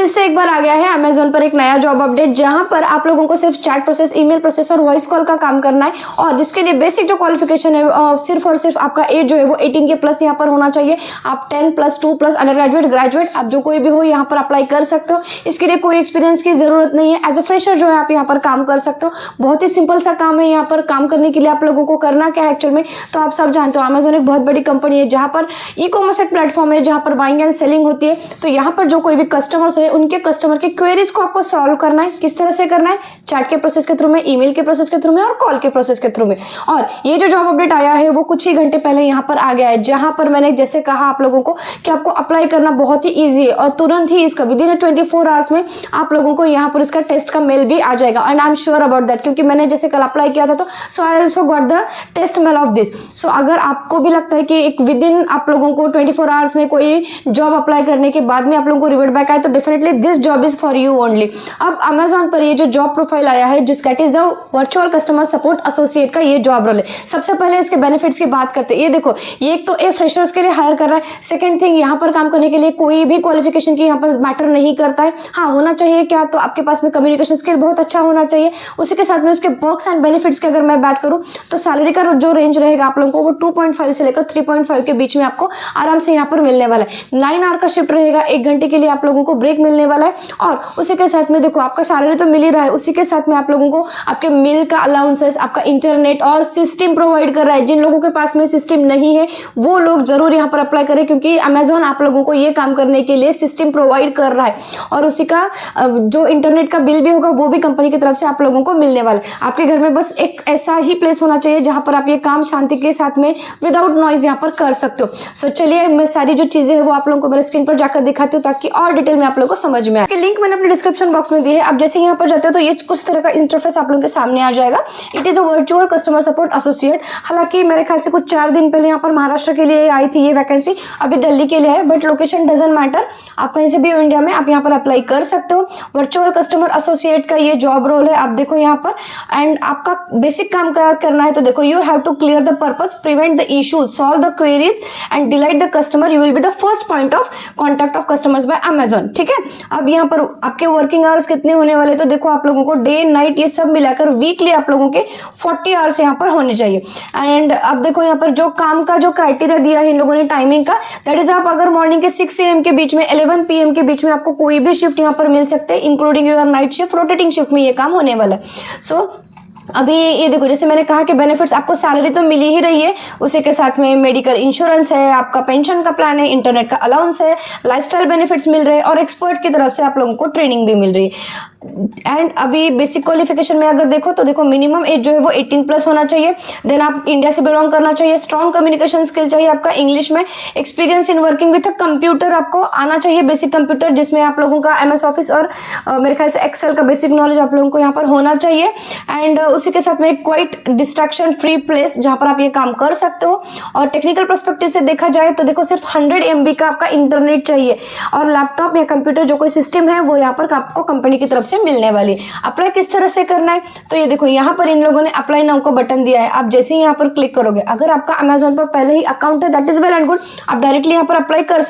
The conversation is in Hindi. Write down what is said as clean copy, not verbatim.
फिर से एक बार आ गया है अमेजोन पर एक नया जॉब अपडेट, जहां पर आप लोगों को सिर्फ चैट प्रोसेस, ईमेल प्रोसेस और वॉइस कॉल का काम करना है। और जिसके लिए बेसिक जो क्वालिफिकेशन है सिर्फ और सिर्फ आपका एज जो है वो 18 के प्लस यहाँ पर होना चाहिए। आप 10 plus 2 plus under graduate, graduate आप जो कोई भी हो यहाँ पर अप्लाई कर सकते हो। इसके लिए कोई एक्सपीरियंस की जरूरत नहीं है। एज अ फ्रेशर जो है आप यहाँ पर काम कर सकते हो। बहुत ही सिंपल सा काम है। यहाँ पर काम करने के लिए आप लोगों को करना क्या है एक्चुअल में, तो आप सब जानते हो अमेजोन एक बहुत बड़ी कंपनी है, जहाँ पर ई कॉमर्स एक प्लेटफॉर्म है, जहाँ पर बाइंग एंड सेलिंग होती है। तो यहाँ पर जो कोई भी कस्टमर्स है, उनके कस्टमर के क्वेरीज को आपको सॉल्व करना है। किस तरह से करना है? चैट के प्रोसेस के थ्रू में, ईमेल के प्रोसेस के थ्रू में और कॉल के प्रोसेस के थ्रू में। और ये जो जॉब अपडेट आया है वो कुछ ही घंटे पहले यहाँ पर आ गया है, जहां पर मैंने जैसे कहा आप लोगों को कि आपको अप्लाई करना बहुत ही ईजी है और तुरंत ही इसका विदिन 24 आवर्स में आप लोगों को यहाँ पर इसका टेस्ट का मेल भी आ जाएगा। And I am sure about that, क्योंकि मैंने जैसे कल अप्लाई किया था, तो so I also got the test mail of this. So अगर आपको भी लगता है कि एक विदिन आप लोगों को 24 आवर्स में कोई जॉब अप्लाई करने के बाद में आप लोगों को रिवर्ट बैक आए, तो definitely this job is for you only. अब अमेजोन पर ये जो जॉब प्रोफाइल आया है, जिसका is the virtual customer support associate का ये जॉब रोल है। सबसे पहले इसके बेनिफिट्स की बात करते हैं। ये देखो, ये एक तो ए फ्रेशर्स के लिए हायर कर रहा है। सेकंड थिंग, यहाँ पर काम करने के लिए कोई भी क्वालिफिकेशन की यहाँ पर मैटर नहीं करता है। हाँ, होना चाहिए क्या, तो आपके पास में कम्युनिकेशन स्किल बहुत अच्छा होना चाहिए। उसी के साथ में उसके वर्क्स एंड बेनिफिट्स की अगर मैं बात करूँ, तो सैलरी का जो रेंज रहेगा आप लोगों को वो 2.5 से लेकर 3.5 के बीच में आपको आराम से यहाँ पर मिलने वाला है। 9 आवर का शिफ्ट रहेगा, 1 घंटे के लिए आप लोगों को ब्रेक मिलने वाला है। और उसी के साथ में देखो, आपका सैलरी तो मिल ही रहा है, उसी के साथ में आप लोगों को आपके मील का अलाउंसेस, आपका इंटरनेट और सिस्टम प्रोवाइड कर रहा है। जिन लोगों के पास में सिस्टम नहीं है वो लोग जरूर यहाँ पर अप्लाई करें, क्योंकि अमेजोन आप लोगों को ये काम करने के लिए सिस्टम प्रोवाइड कर रहा है। और उसी का जो इंटरनेट का बिल भी होगा वो भी कंपनी की तरफ से आप लोगों को मिलने वाला है। आपके घर में बस एक ऐसा ही प्लेस होना चाहिए जहां पर आप ये काम शांति के साथ में विदाउट नॉइज यहाँ पर कर सकते हो। सो चलिए, मैं सारी जो चीजें है वो आप लोगों को मेरे स्क्रीन पर जाकर दिखाती हूँ, ताकि और डिटेल में आप लोगों को समझ में आए। इसकी लिंक मैंने अपने डिस्क्रिप्शन बॉक्स में दी है। आप जैसे यहाँ पर जाते हो तो ये कुछ तरह का इंटरफेस आप लोगों के सामने आ जाएगा। It is a virtual customer support associate. हालांकि मेरे ख्याल से कुछ 4 दिन पहले यहाँ पर महाराष्ट्र के लिए आई थी ये वैकेंसी, अभी दिल्ली के लिए है, बट लोकेशन डजंट मैटर। आप कहीं से भी हो इंडिया में आप यहाँ पर अप्लाई कर सकते हो। वर्चुअल कस्टमर एसोसिएट का ये जॉब रोल है, आप देखो यहाँ पर। एंड आपका बेसिक काम क्या करना है, तो देखो, you have to clear the purpose, prevent the issues, solve the queries and delight the customer. You will be the first point of contact of customers by Amazon. ठीक है, अब यहाँ पर आपके वर्किंग आवर्स कितने होने वाले, तो देखो आप लोगों को डे नाइट ये सब मिलाकर वीकली आप लोगों के 40 आवर्स यहाँ पर होने चाहिए। एंड अब देखो यहाँ पर जो काम का जो क्राइटेरिया दिया है इन लोगों ने टाइमिंग का, दैट इज आप अगर मॉर्निंग के 6 AM के बीच में 11 PM के बीच में आपको कोई भी शिफ्ट यहाँ पर मिल सकते हैं, including your night shift. Rotating shift में ये काम होने वाला है। सो अभी ये देखो, जैसे मैंने कहा कि बेनिफिट्स आपको सैलरी तो मिली ही रही है, उसी के साथ में मेडिकल इंश्योरेंस है, आपका पेंशन का प्लान है, इंटरनेट का अलाउंस है, लाइफस्टाइल बेनिफिट्स मिल रहे हैं और एक्सपर्ट की तरफ से आप लोगों को ट्रेनिंग भी मिल रही है। एंड अभी बेसिक क्वालिफिकेशन में अगर देखो तो देखो, मिनिमम एज जो है वो 18 प्लस होना चाहिए। देन आप इंडिया से बिलोंग करना चाहिए। स्ट्रॉन्ग कम्युनिकेशन स्किल चाहिए आपका इंग्लिश में। Experience in working with a computer आपको आना चाहिए, बेसिक कंप्यूटर, जिसमें आप लोगों का MS ऑफिस और मेरे ख्याल से एक्सेल का बेसिक नॉलेज आप लोगों को यहाँ पर होना चाहिए। एंड उसी के साथ में क्वाइट डिस्ट्रैक्शन फ्री प्लेस जहाँ पर आप ये काम कर सकते हो। और टेक्निकल पर्सपेक्टिव से देखा जाए तो देखो, सिर्फ 100 MB का आपका इंटरनेट चाहिए और लैपटॉप या कंप्यूटर जो कोई सिस्टम है वो यहाँ पर आपको कंपनी की तरफ से मिलने वाली है। अप्लाई किस तरह से करना है, तो ये देखो, यहाँ पर इन लोगों ने अप्लाई नाउ का बटन दिया है। आप जैसे ही यहाँ पर क्लिक करोगे, अगर आपका अमेजोन पर पहले ही अकाउंट है, that is well and good, आप डायरेक्टली यहाँ पर अप्लाई कर